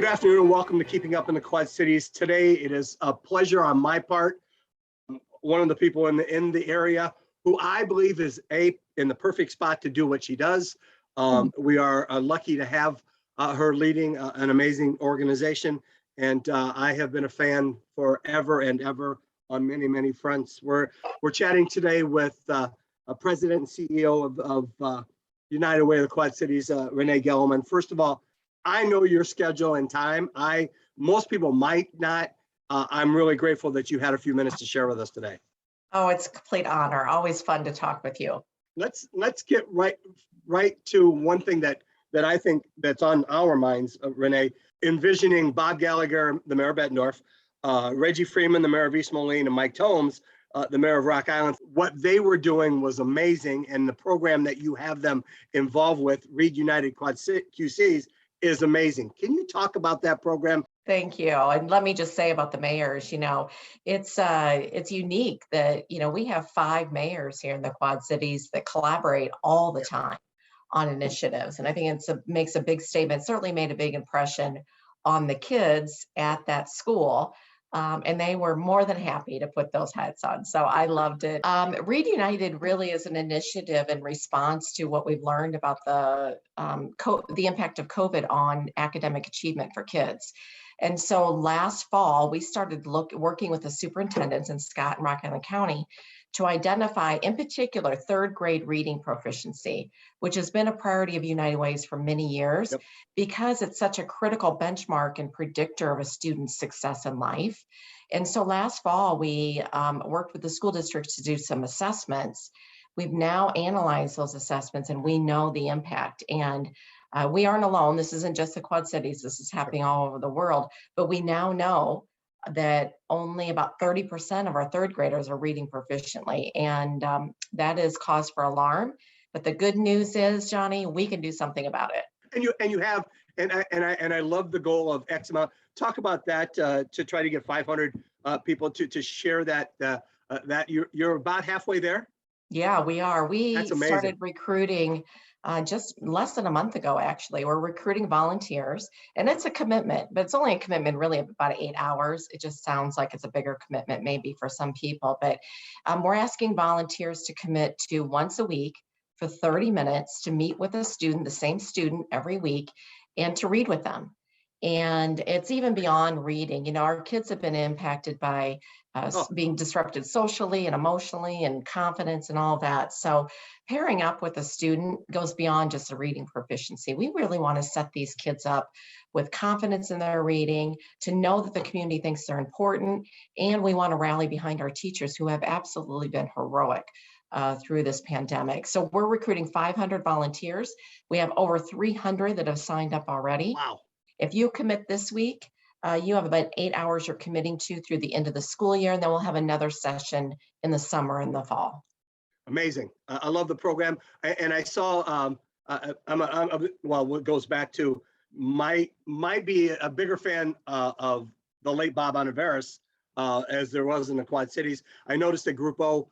Good afternoon and welcome to Keeping Up in the Quad Cities. Today it is a pleasure on my part. One of the people in the area who I believe is in the perfect spot to do what she does. We are lucky to have her leading an amazing organization, and I have been a fan forever and ever on many fronts. We're chatting today with President and CEO of United Way of the Quad Cities, Rene Gellerman. First of all, I know your schedule and time. Most people might not. I'm really grateful that you had a few minutes to share with us today. Oh, it's a complete honor. Always fun to talk with you. Let's get right to one thing that I think that's on our minds, Rene. Envisioning Bob Gallagher, the mayor of Bettendorf, Reggie Freeman, the mayor of East Moline, and Mike Tomes, the mayor of Rock Island. What they were doing was amazing, and the program that you have them involved with, Read United Quad QCs, is amazing. Can you talk about that program? Thank you. And let me just say about the mayors, it's unique that, we have 5 mayors here in the Quad Cities that collaborate all the time on initiatives. And I think makes a big statement, certainly made a big impression on the kids at that school. And they were more than happy to put those hats on. So I loved it. Read United really is an initiative in response to what we've learned about the impact of COVID on academic achievement for kids. And so last fall, we started working with the superintendents in Scott and Rock Island County to identify, in particular, 3rd grade reading proficiency, which has been a priority of United Ways for many years, because it's such a critical benchmark and predictor of a student's success in life. And so last fall, we worked with the school districts to do some assessments. We've now analyzed those assessments and we know the impact. And we aren't alone. This isn't just the Quad Cities. This is happening all over the world. But we now know that only about 30% of our 3rd graders are reading proficiently. And that is cause for alarm. But the good news is, Johnny, we can do something about it. And you have, and I love the goal of X amount. Talk about that to try to get 500 people to share that, that you're about halfway there. Yeah, we are. We started amazing. Recruiting just less than a month ago, actually. We're recruiting volunteers, and it's a commitment, but it's only a commitment really of about 8 hours. It just sounds like it's a bigger commitment maybe for some people, but we're asking volunteers to commit to once a week for 30 minutes to meet with a student, the same student every week, and to read with them. And it's even beyond reading. Our kids have been impacted by being disrupted socially and emotionally and confidence and all that. So pairing up with a student goes beyond just a reading proficiency. We really want to set these kids up with confidence in their reading, to know that the community thinks they're important, and we want to rally behind our teachers who have absolutely been heroic through this pandemic. So we're recruiting 500 volunteers. We have over 300 that have signed up already. Wow. If you commit this week, you have about 8 hours you're committing to through the end of the school year, and then we'll have another session in the summer and the fall. Amazing. I love the program. And I saw, well, it goes back to might be a bigger fan of the late Bob Oniveris as there was in the Quad Cities. I noticed that Group O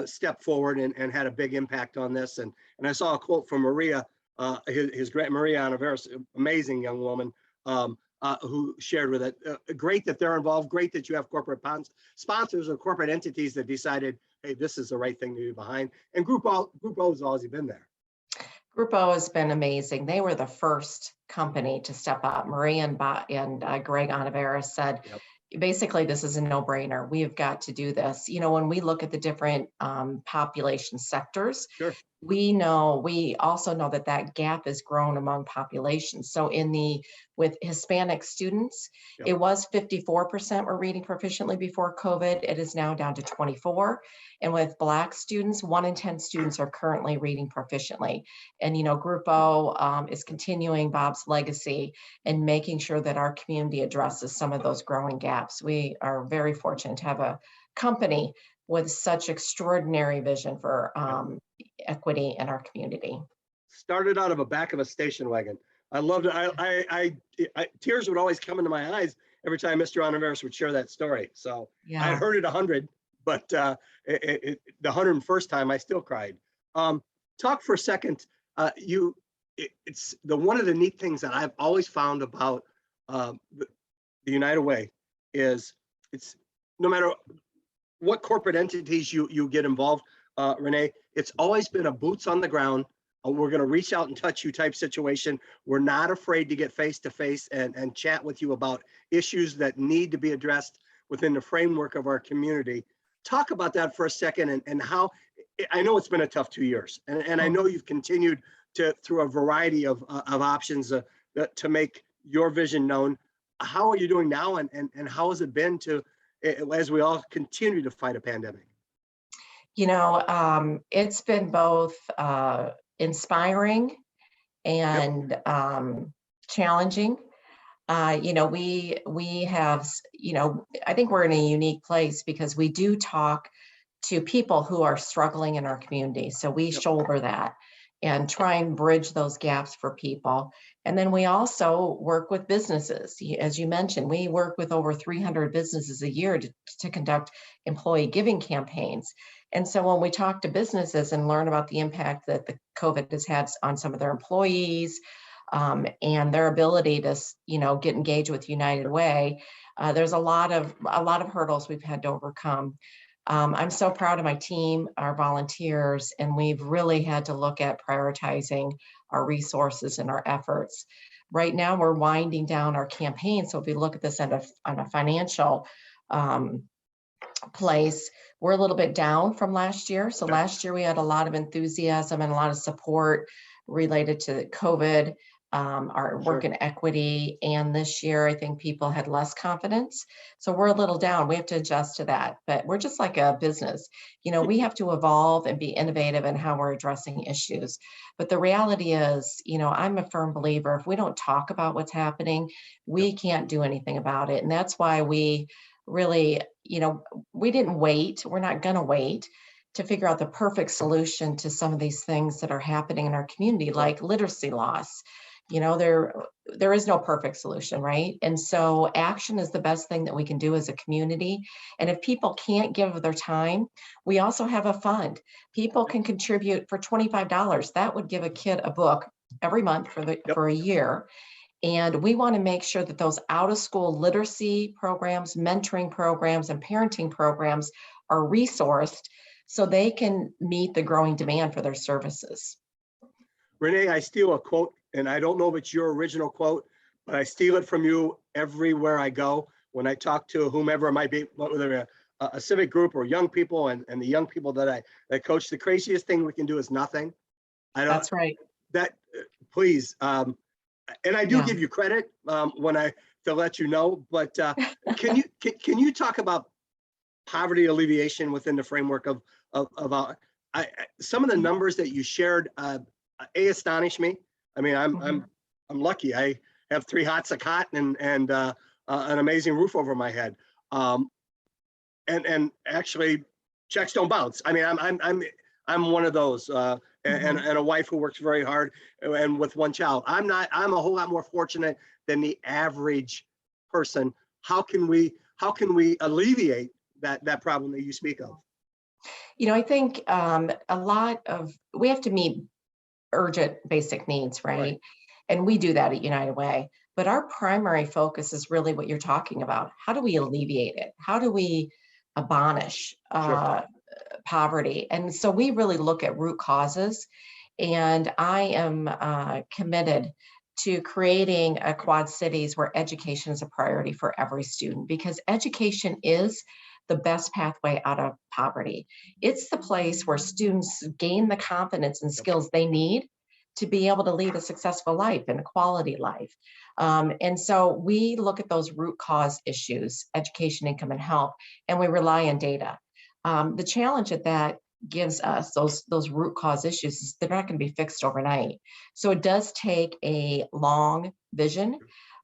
stepped forward and had a big impact on this. And I saw a quote from Maria, his great Maria Oniveris, amazing young woman, who shared with it. Great that they're involved. Great that you have corporate sponsors or corporate entities that decided, hey, this is the right thing to be behind. And Group O has always been there. Group O has been amazing. They were the first company to step up. Maria and Greg Oniveris said, basically, this is a no-brainer. We have got to do this. When we look at the different population sectors, we also know that gap has grown among populations. So with Hispanic students, it was 54% were reading proficiently before COVID. It is now down to 24. And with Black students, 1 in 10 students are currently reading proficiently. And, Group O is continuing Bob's legacy and making sure that our community addresses some of those growing gaps. We are very fortunate to have a company with such extraordinary vision for equity in our community. Started out of the back of a station wagon. I loved it. Tears would always come into my eyes every time Mr. Oniveris would share that story. So I heard it 100, but the 101st time I still cried. Talk for a second. It's one of the neat things that I've always found about the United Way is, it's no matter what corporate entities you get involved, Rene, it's always been a boots on the ground. We're going to reach out and touch you type situation. We're not afraid to get face to face and chat with you about issues that need to be addressed within the framework of our community. Talk about that for a second, and how, I know it's been a tough 2 years, and I know you've continued to, through a variety of options to make your vision known. How are you doing now, and how has it been to, as we all continue to fight a pandemic? It's been both inspiring and challenging. We have, I think we're in a unique place because we do talk to people who are struggling in our community. So we shoulder that and try and bridge those gaps for people. And then we also work with businesses. As you mentioned, we work with over 300 businesses a year to conduct employee giving campaigns. And so when we talk to businesses and learn about the impact that the COVID has had on some of their employees, and their ability to, get engaged with United Way, there's a lot of hurdles we've had to overcome. I'm so proud of my team, our volunteers, and we've really had to look at prioritizing our resources and our efforts. Right now, we're winding down our campaign. So if we look at this on a financial place, we're a little bit down from last year. So last year we had a lot of enthusiasm and a lot of support related to COVID, our work in equity. And this year, I think people had less confidence. So we're a little down. We have to adjust to that. But we're just like a business. We have to evolve and be innovative in how we're addressing issues. But the reality is, I'm a firm believer, if we don't talk about what's happening, we can't do anything about it. And that's why we really, we didn't wait. We're not going to wait to figure out the perfect solution to some of these things that are happening in our community, like literacy loss. There is no perfect solution, right? And so action is the best thing that we can do as a community. And if people can't give their time, we also have a fund. People can contribute for $25. That would give a kid a book every month for a year. And we want to make sure that those out of school literacy programs, mentoring programs, and parenting programs are resourced so they can meet the growing demand for their services. Rene, I steal a quote, and I don't know if it's your original quote, but I steal it from you everywhere I go. When I talk to whomever it might be, whether a civic group or young people, and the young people that I coach, the craziest thing we can do is nothing. That's right. That, please, and I do give you credit to let you know, but can you talk about poverty alleviation within the framework of some of the numbers that you shared? Astonish me. I mean, I'm lucky. I have 3 hots, a cot, and an amazing roof over my head. And actually, checks don't bounce. I mean, I'm one of those, and a wife who works very hard, and with 1 child. I'm a whole lot more fortunate than the average person. How can we alleviate that problem that you speak of? I think we have to meet urgent basic needs, right? And we do that at United Way. But our primary focus is really what you're talking about. How do we alleviate it? How do we abolish poverty? And so we really look at root causes. And I am committed to creating a Quad Cities where education is a priority for every student, because education is the best pathway out of poverty. It's the place where students gain the confidence and skills they need to be able to lead a successful life and a quality life. And so we look at those root cause issues, education, income, and health, and we rely on data. The challenge that gives us those root cause issues is they're not going to be fixed overnight. So it does take a long vision,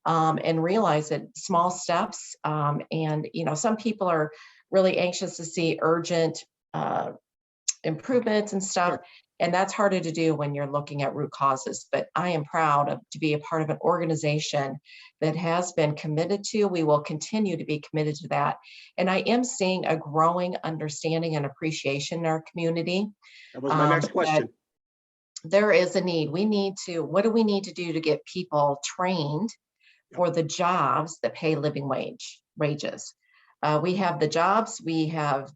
and realize that small steps, and some people are really anxious to see urgent improvements and stuff. And that's harder to do when you're looking at root causes. But I am proud to be a part of an organization that has been committed to. We will continue to be committed to that. And I am seeing a growing understanding and appreciation in our community. That was my next question. There is a need. What do we need to do to get people trained for the jobs that pay living wages. We have the jobs, we have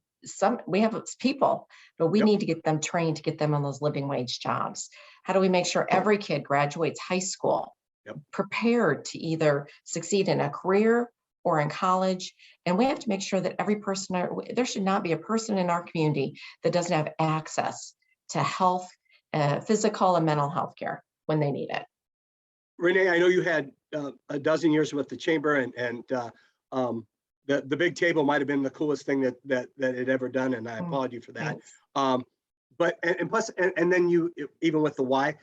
people, but we Yep. need to get them trained to get them on those living wage jobs. How do we make sure every kid graduates high school Yep. prepared to either succeed in a career or in college? And we have to make sure that every person, there should not be a person in our community that doesn't have access to health, physical and mental health care when they need it. Rene, I know you had a dozen years with the chamber, and the big table might have been the coolest thing that it ever done, and I applaud you for that. Thanks. But plus, and then you, even with the why,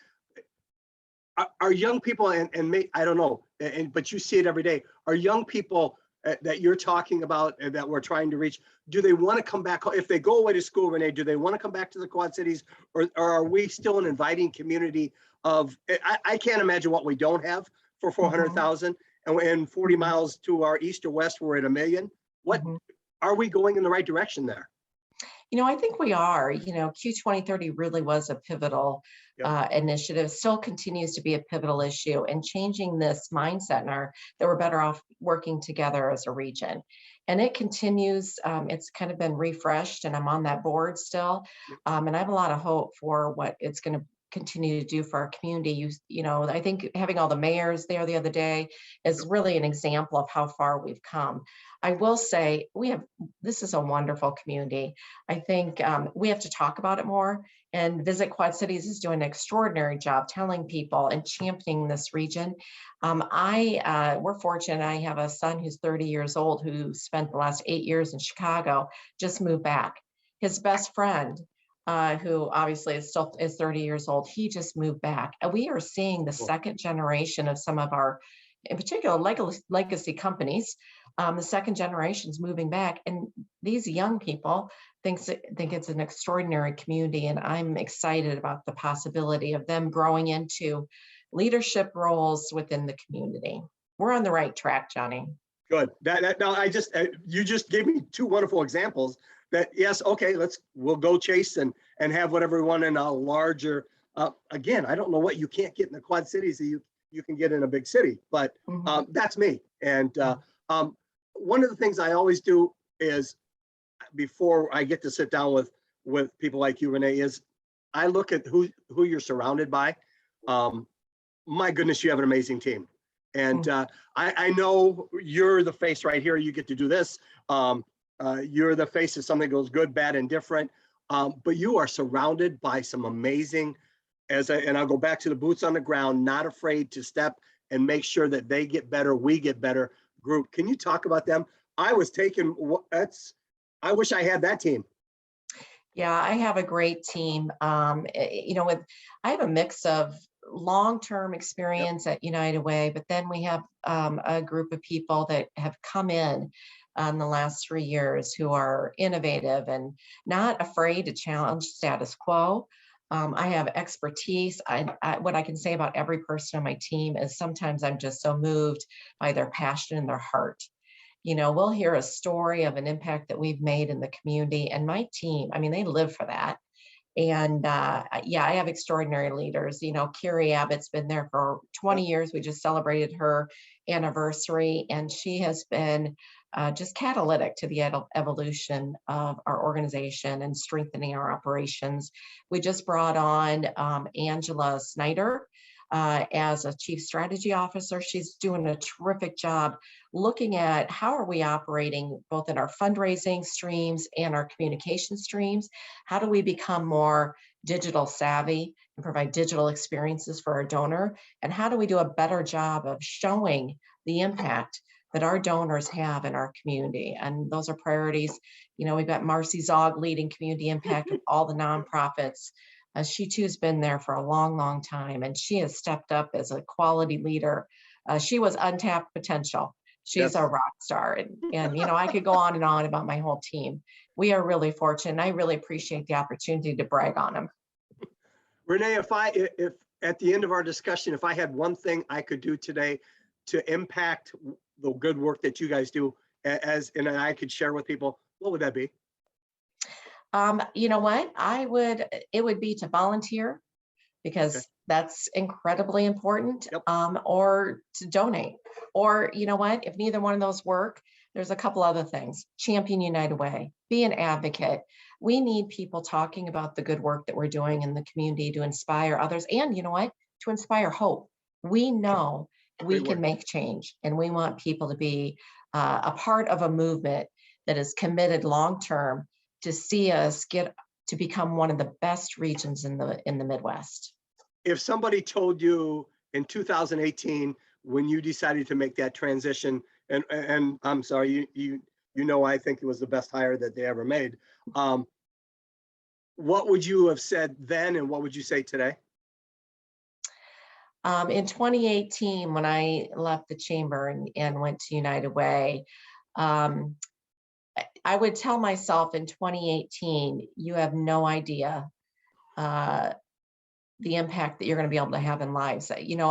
are young people, and I don't know, but you see it every day. Are young people that you're talking about and that we're trying to reach, do they want to come back? If they go away to school, Rene, do they want to come back to the Quad Cities, or are we still an inviting community of, I can't imagine what we don't have for 400,000, and 40 miles to our east or west, we're at 1 million. What are we going in the right direction there? I think we are. Q 2030 really was a pivotal initiative, still continues to be a pivotal issue, and changing this mindset that we're better off working together as a region. And it continues, it's kind of been refreshed, and I'm on that board still. And I have a lot of hope for what it's going to continue to do for our community. I think having all the mayors there the other day is really an example of how far we've come. I will say this is a wonderful community. I think we have to talk about it more, and Visit Quad Cities is doing an extraordinary job telling people and championing this region. We're fortunate. I have a son who's 30 years old who spent the last 8 years in Chicago, just moved back. His best friend, who obviously is 30 years old, he just moved back. And we are seeing the second generation of some of our, in particular, legacy companies, the second generation's moving back. And these young people think it's an extraordinary community. And I'm excited about the possibility of them growing into leadership roles within the community. We're on the right track, Johnny. Good. You just gave me two wonderful examples that, yes, okay, we'll go chase and have whatever we want in a larger, again, I don't know what you can't get in the Quad Cities that you can get in a big city, but that's me. And one of the things I always do is, before I get to sit down with people like you, Rene, is I look at who you're surrounded by. My goodness, you have an amazing team. And I know you're the face right here. You get to do this. You're the face of something that goes good, bad, and different. But you are surrounded by some amazing, and I'll go back to the boots on the ground, not afraid to step and make sure that they get better, we get better group. Can you talk about them? I wish I had that team. Yeah, I have a great team. I have a mix of long-term experience at United Way, but then we have a group of people that have come in the last 3 years who are innovative and not afraid to challenge status quo. I have expertise. What I can say about every person on my team is sometimes I'm just so moved by their passion and their heart. We'll hear a story of an impact that we've made in the community, and my team, they live for that. And I have extraordinary leaders. Carrie Abbott's been there for 20 years. We just celebrated her anniversary, and she has been just catalytic to the evolution of our organization and strengthening our operations. We just brought on Angela Snyder as a chief strategy officer. She's doing a terrific job looking at how are we operating both in our fundraising streams and our communication streams. How do we become more digital savvy and provide digital experiences for our donor? And how do we do a better job of showing the impact that our donors have in our community? And those are priorities. We've got Marcy Zog leading community impact with all the nonprofits. She too has been there for a long, long time, and she has stepped up as a quality leader. She was untapped potential. She's a rock star. And I could go on and on about my whole team. We are really fortunate, and I really appreciate the opportunity to brag on them. Rene, if at the end of our discussion, if I had one thing I could do today to impact the good work that you guys do, and I could share with people, what would that be? You know what? It would be to volunteer, because that's incredibly important. Yep. Or to donate, or you know what, if neither one of those work, there's a couple other things. Champion United Way, be an advocate. We need people talking about the good work that we're doing in the community to inspire others, and you know what, to inspire hope. We know we Great can word. make change, and we want people to be a part of a movement that is committed long term to see us get to become one of the best regions in the Midwest. If somebody told you in 2018, when you decided to make that transition, and I'm sorry, you know, I think it was the best hire that they ever made. What would you have said then, and what would you say today? In 2018, when I left the chamber and went to United Way, I would tell myself in 2018, you have no idea the impact that you're going to be able to have in lives. You know,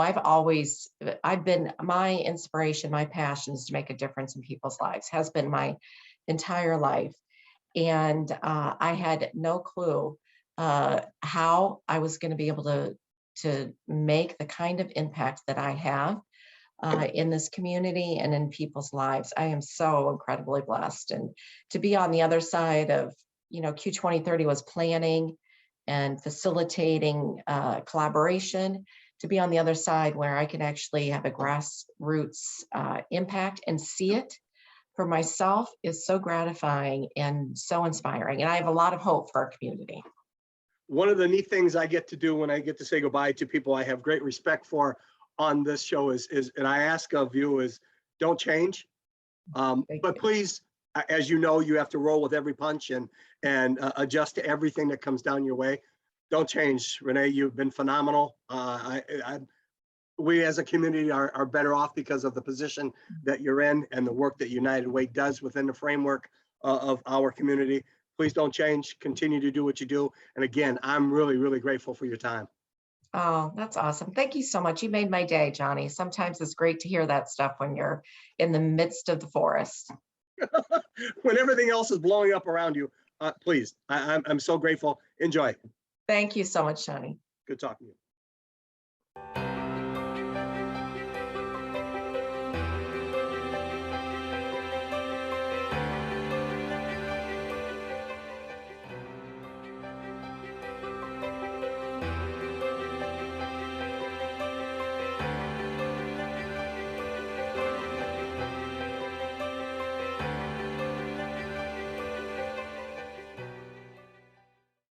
my inspiration, my passion is to make a difference in people's lives, has been my entire life. And I had no clue how I was going to be able to make the kind of impact that I have in this community and in people's lives. I am so incredibly blessed. And to be on the other side of, you know, Q 2030 was planning and facilitating collaboration, to be on the other side where I can actually have a grassroots impact and see it for myself is so gratifying and so inspiring. And I have a lot of hope for our community. One of the neat things I get to do when I get to say goodbye to people I have great respect for on this show is and I ask of you is, don't change. But please, as you know, you have to roll with every punch and adjust to everything that comes down your way. Don't change, Rene. You've been phenomenal. We as a community are better off because of the position that you're in and the work that United Way does within the framework of our community. Please don't change. Continue to do what you do. And again, I'm really, really grateful for your time. Oh, that's awesome. Thank you so much. You made my day, Johnny. Sometimes it's great to hear that stuff when you're in the midst of the forest. When everything else is blowing up around you, please, I'm so grateful. Enjoy. Thank you so much, Johnny. Good talking to you.